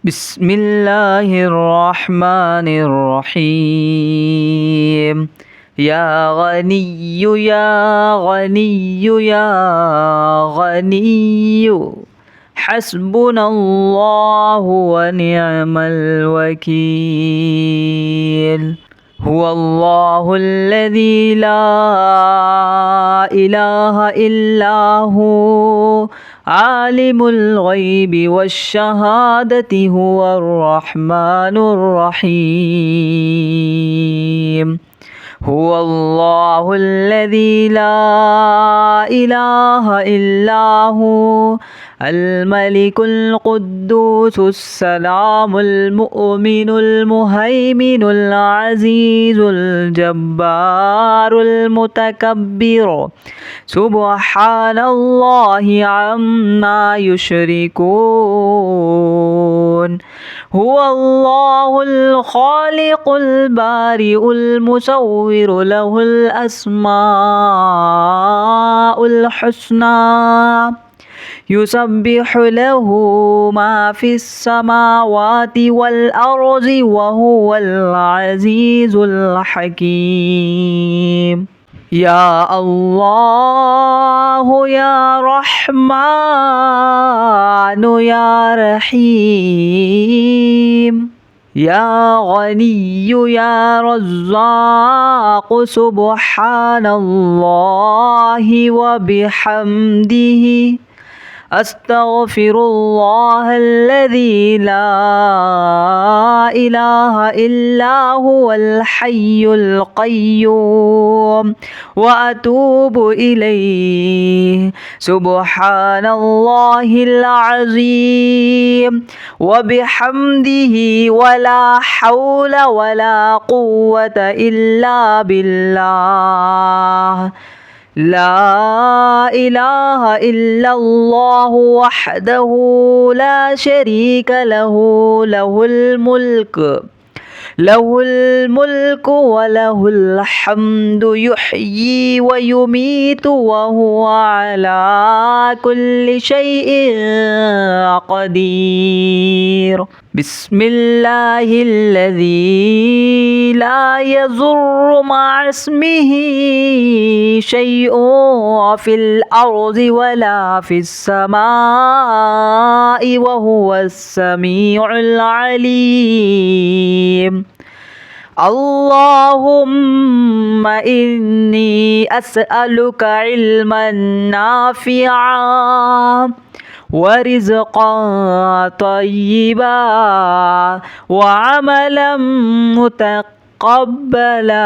بسم الله الرحمن الرحيم. يا غني يا غني يا غني حسبنا الله ونعم الوكيل. هو الله الذي لا إله إلا هو عالم الغيب والشهادة هو الرحمن الرحيم. هو الله الذي لا إله إلا هو الملك القدوس السلام المؤمن المهيمن العزيز الجبار المتكبر سبحان الله عما يشركون. هو الله الخالق البارئ المصور له الأسماء الحسنى يسبح له ما في السماوات والأرض وهو العزيز الحكيم. يا الله يا رحمن يا رحيم. يا غني يا رزاق سبحان الله وبحمده أستغفر الله الذي لا إله إلا هو الحي القيوم وأتوب إليه. سبحان الله العظيم وبحمده ولا حول ولا قوة إلا بالله. لا إله إلا الله وحده لا شريك له له الملك وله الحمد يحيي ويميت وهو على كل شيء قدير. بسم الله الذي لا يضر مع اسمه شيء في الأرض ولا في السماء وهو السميع العليم. اللهم إني أسألك علما نافعا ورزقا طيبا وعملا متقبلا.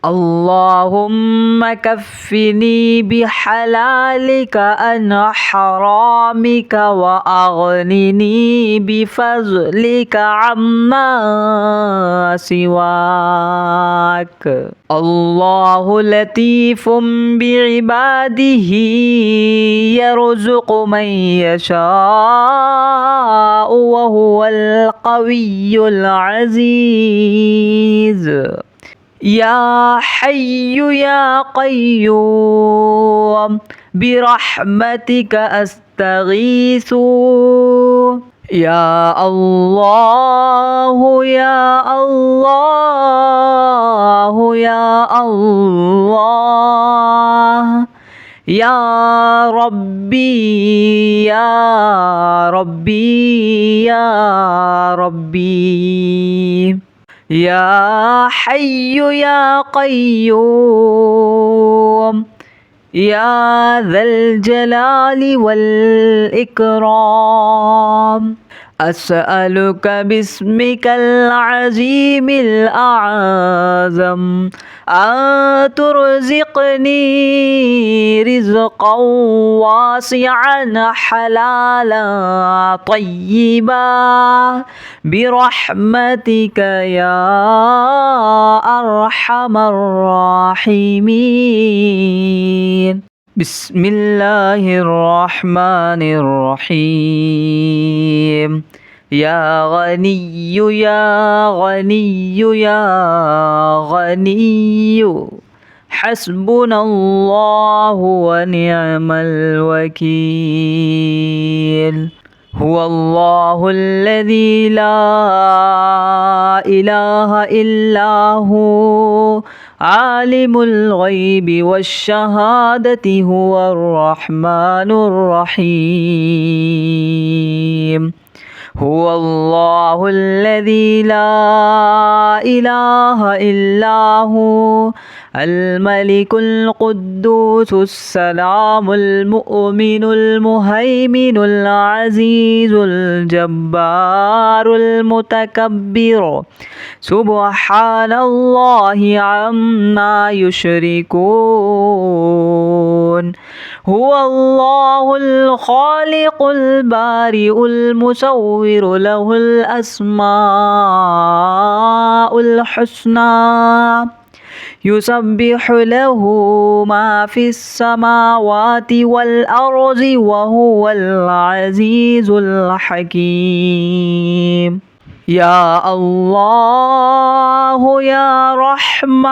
اللهم كفني بحلالك عن حرامك وأغنني بفضلك عما سواك. الله لطيف بعباده يرزق من يشاء وهو القوي العزيز. يا حي يا قيوم برحمتك أستغيث. يا الله يا الله يا الله يا ربي يا ربي يا ربي. يا حي يا قيوم يا ذا الجلال والإكرام أسألك باسمك العظيم الأعظم أن ترزقني رزقا واسعا حلالا طيبا برحمتك يا أرحم الراحمين. بسم الله الرحمن الرحيم. يا غني يا غني يا غني حسبنا الله ونعم الوكيل. هو الله الذي لا إله إلا هو عالم الغيب والشهادة هو الرحمن الرحيم هو الله الذي لا إله إلا هو الملك القدوس السلام المؤمن المهيمن العزيز الجبار المتكبر سبحان الله عما يشركون هو الله الخالق البارئ المصور له الأسماء الحسنى يسبح له ما في السماوات والأرض وهو العزيز الحكيم يا الله يا رحمن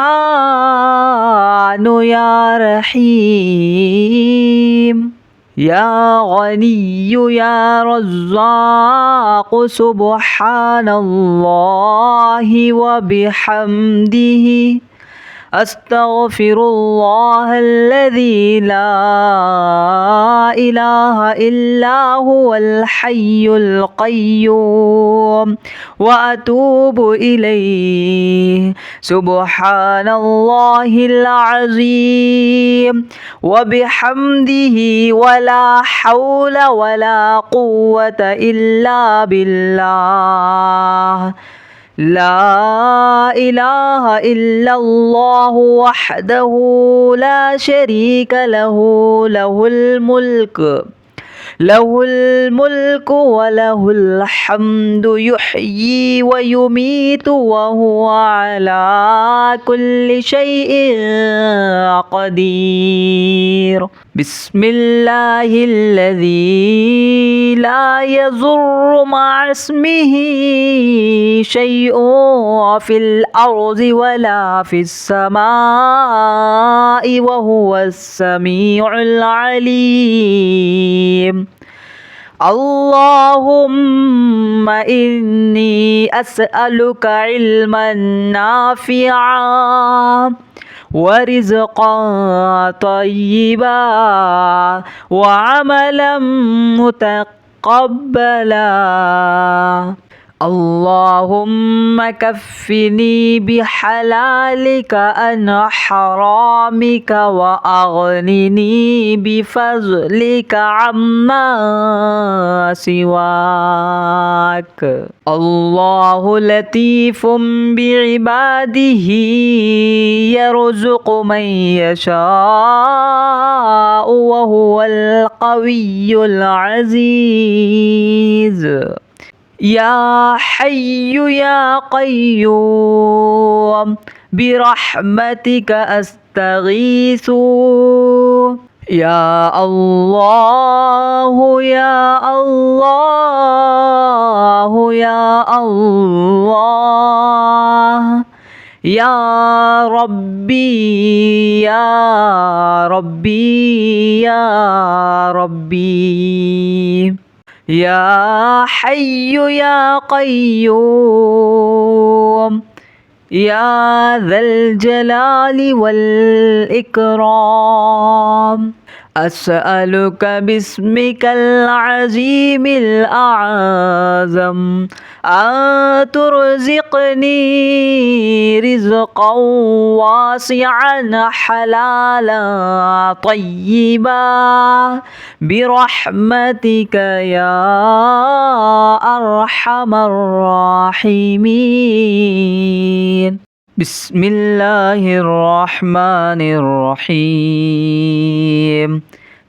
يا رحيم يا غني يا رزاق سبحان الله وبحمده أستغفر الله الذي لا إله إلا هو الحي القيوم وأتوب إليه سبحان الله العظيم وبحمده ولا حول ولا قوة إلا بالله لا إله إلا الله وحده لا شريك له له الملك وله الحمد يحيي ويميت وهو على كل شيء قدير بسم الله الذي لا يضر مع اسمه شيء في الأرض ولا في السماء وهو السميع العليم اللهم إني أسألك علما نافعا ورزقا طيبا وعملا متقبلا اللهم كفني بحلالك عن حرامك وأغنني بفضلك عما سواك الله لطيف بعباده يرزق من يشاء وهو القوي العزيز يا حي يا قيوم برحمتك أستغيث يا الله يا الله يا الله يا ربي يا ربي يا ربي يا حي يا قيوم يا ذا الجلال والإكرام أسألك باسمك العظيم الأعظم أن ترزقني رزقا واسعا حلالا طيبا برحمتك يا أرحم الراحمين بسم الله الرحمن الرحيم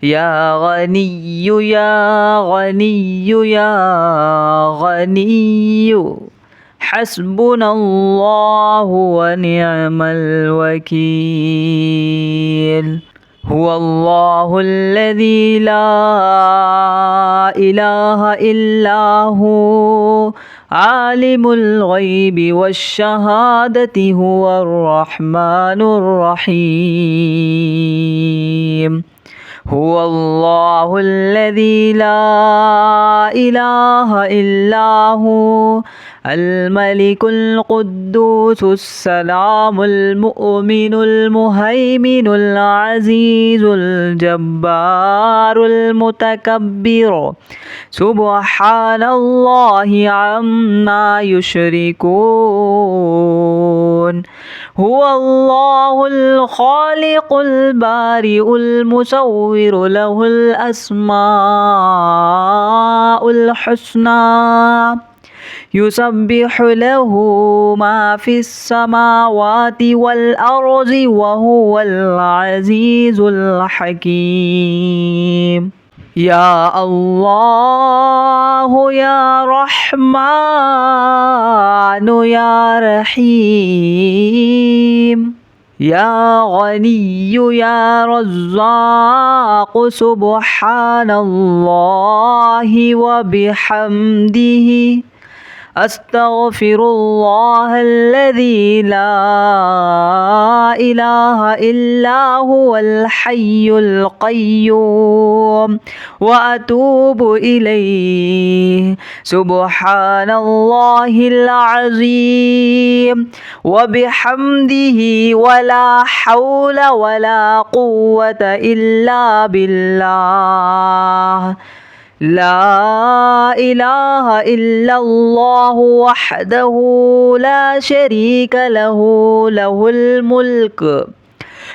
يا غني يا غني يا غني حسبنا الله ونعم الوكيل هو الله الذي لا إله إلا هو عالم الغيب والشهادة هو الرحمن الرحيم هو الله الذي لا إله إلا هو الملك القدوس السلام المؤمن المهيمن العزيز الجبار المتكبر سبحان الله عما يشركون هو الله الخالق البارئ المصور له الأسماء الحسنى يسبح له ما في السماوات والأرض وهو العزيز الحكيم يا الله يا رحمن يا رحيم يا غني يا رزاق سبحان الله وبحمده أستغفر الله الذي لا إله إلا هو الحي القيوم وأتوب إليه سبحان الله العظيم وبحمده ولا حول ولا قوة إلا بالله لا إله إلا الله وحده لا شريك له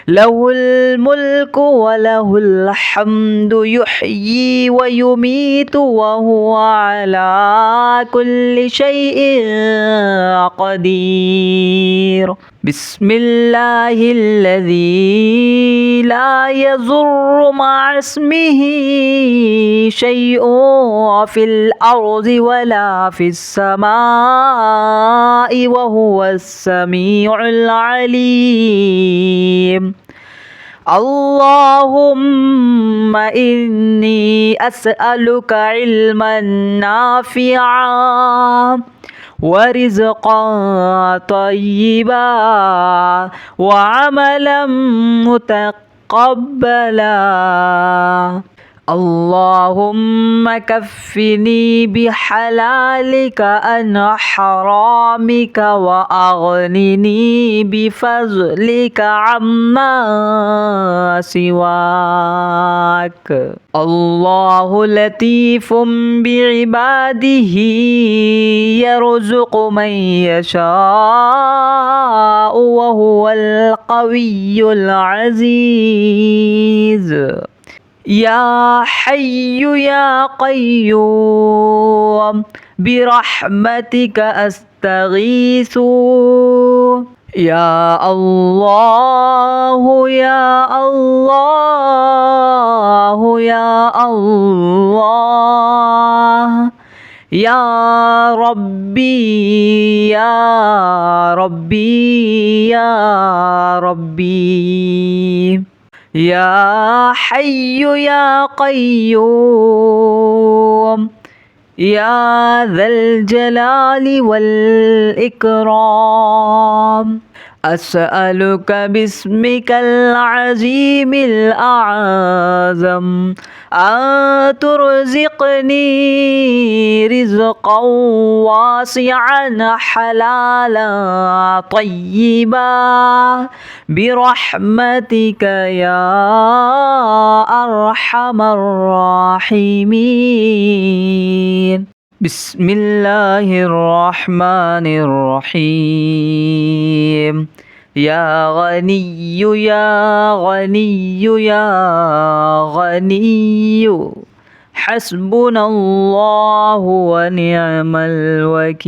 له الملك وله الحمد يحيي ويميت وهو على كل شيء قدير بسم الله الذي لا يضر مع اسمه شيء في الأرض ولا في السماء وهو السميع العليم اللهم إني أسألك علما نافعا ورزقا طيبا وعملا متقبلا اللهم كفني بحلالك عن حرامك وأغنني بفضلك عما سواك الله لطيف بعباده يرزق من يشاء وهو القوي العزيز يا حي يا قيوم برحمتك أستغيث يا الله يا الله يا الله يا ربي يا ربي يا ربي يا حي يا قيوم يا ذا الجلال والإكرام أسألك باسمك العظيم الأعظم أن ترزقني رزقا واسعا حلالا طيبا برحمتك يا أرحم الراحمين بسم الله الرحمن الرحيم يا غني يا غني يا غني حسبنا الله ونعم الوكيل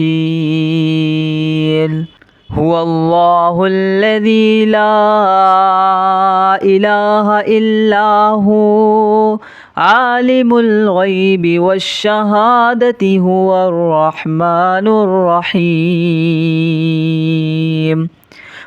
هو الله الذي لا إله إلا هو عالم الغيب والشهادة هو الرحمن الرحيم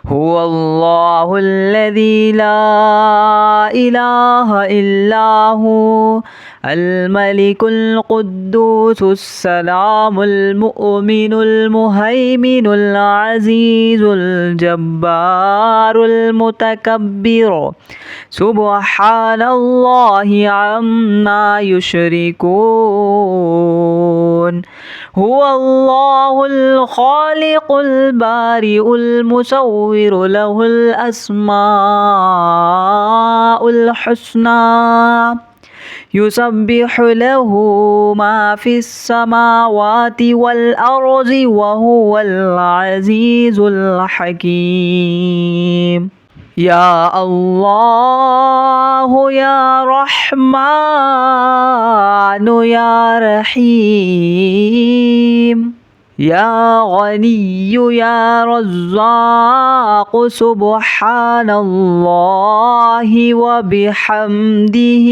هو الله الذي لا إله إلا هو الملك القدوس السلام المؤمن المهيمن العزيز الجبار المتكبر سبحان الله عما يشركون هو الله الخالق البارئ المصور له الأسماء الحسنى يسبح له ما في السماوات والأرض وهو العزيز الحكيم يا الله يا رحمن يا رحيم يا غني يا رزاق سبحان الله وبحمده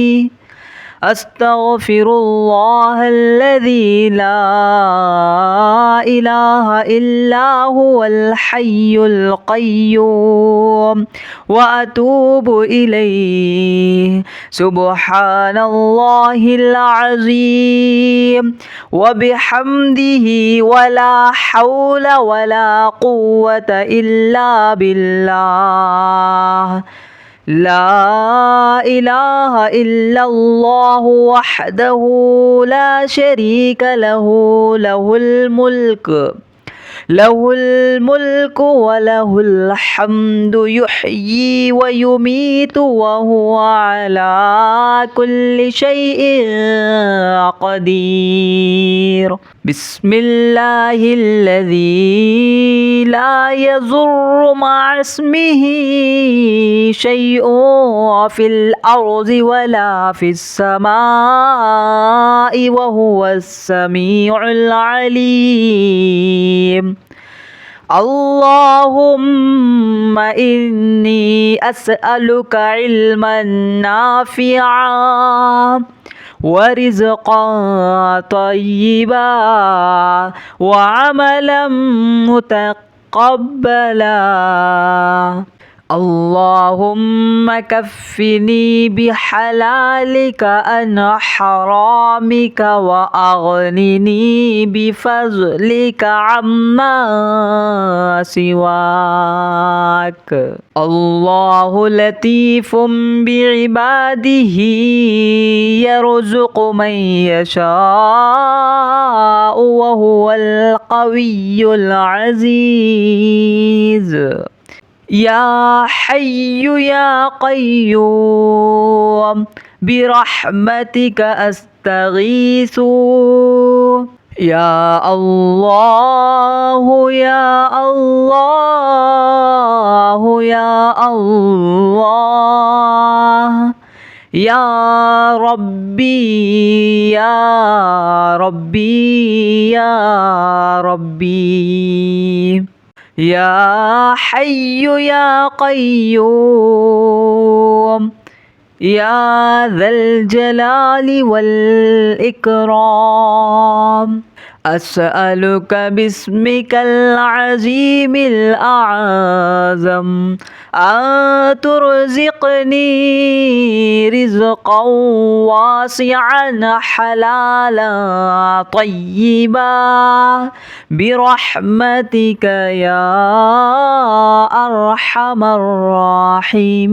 أستغفر الله الذي لا إله إلا هو الحي القيوم وأتوب إليه سبحان الله العظيم وبحمده ولا حول ولا قوة إلا بالله لا إله إلا الله وحده لا شريك له له الملك وله الحمد يحيي ويميت وهو على كل شيء قدير بسم الله الذي لا يضر مع اسمه شيء في الأرض ولا في السماء وهو السميع العليم اللهم إني أسألك علما نافعا ورزقا طيبا وعملا متقبلا اللهم كفني بحلالك عن حرامك وأغنني بفضلك عما سواك الله لطيف بعباده يرزق من يشاء وهو القوي العزيز يا حي يا قيوم برحمتك أستغيث يا الله يا الله يا الله يا ربي يا ربي يا ربي يا حي يا قيوم يا ذا الجلال والإكرام أسألك باسمك العظيم الأعظم أن ترزقني رزقا واسعا حلالا طيبا برحمتك يا أرحم الراحمين